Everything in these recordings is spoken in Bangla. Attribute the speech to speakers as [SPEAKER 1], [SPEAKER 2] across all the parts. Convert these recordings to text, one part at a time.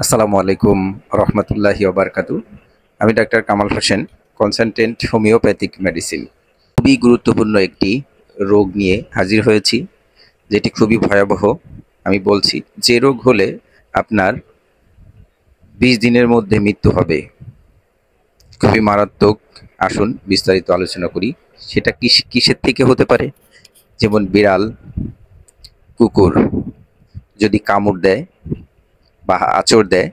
[SPEAKER 1] আসসালামু আলাইকুম রহমতুল্লাহি ওবারকাতু। আমি doctor Kamal Hossain, consultant homeopathic medicine. খুবই গুরুত্বপূর্ণ একটি রোগ নিয়ে হাজির হয়েছি, যেটি খুবই ভয়াবহ। আমি বলছি, যে রোগ হলে আপনার 20 দিনের মধ্যে মৃত্যু হবে, খুবই মারাত্মক। আসুন বিস্তারিত আলোচনা করি। সেটা কিসের থেকে হতে পারে? যেমন বিড়াল, কুকুর যদি কামড় দেয় বা আঁচড় দেয়,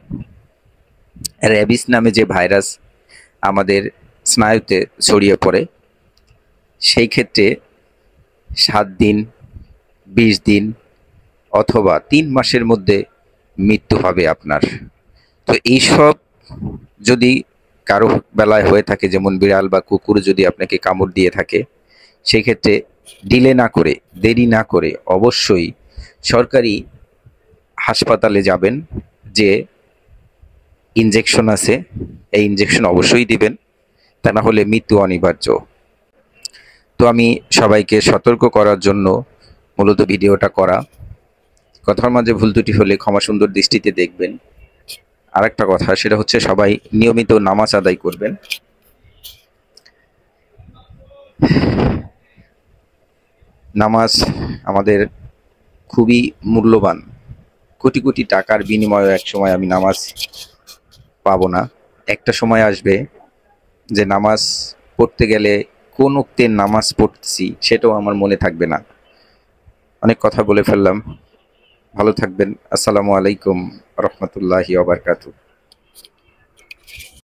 [SPEAKER 1] র্যাবিস নামে যে ভাইরাস আমাদের স্নায়ুতে ছড়িয়ে পড়ে, সেই ক্ষেত্রে 7 দিন, 20 দিন অথবা 3 মাসের মধ্যে মৃত্যু হবে আপনার। তো এইসব যদি কারো বেলায় হয়ে থাকে, যেমন বিড়াল বা কুকুর যদি আপনাকে কামড় দিয়ে থাকে, সেই ক্ষেত্রে ডিলে না করে, দেরি না করে অবশ্যই সরকারি হাসপাতালে যাবেন। যে ইনজেকশন আছে, এই ইনজেকশন অবশ্যই দিবেন, তা না হলে মৃত্যু অনিবার্য। তো আমি সবাইকে সতর্ক করার জন্য মূলত ভিডিওটা করা। কথার মাঝে ভুল ত্রুটি হলে ক্ষমা সুন্দর দৃষ্টিতে দেখবেন। আর একটা কথা, সেটা হচ্ছে সবাই নিয়মিত নামাজ আদায় করবেন। নামাজ আমাদের খুবই মূল্যবান। কোটি কোটি টাকার বিনিময়ে এক সময় আমি নামাজ পাবো না। একটা সময় আসবে যে নামাজ পড়তে গেলে কোন ওক্তের নামাজ পড়ছি সেটাও আমার মনে থাকবে না। অনেক কথা বলে ফেললাম। ভালো থাকবেন। আসসালামু আলাইকুম রহমতুল্লাহি ওয়া বারাকাতুহু।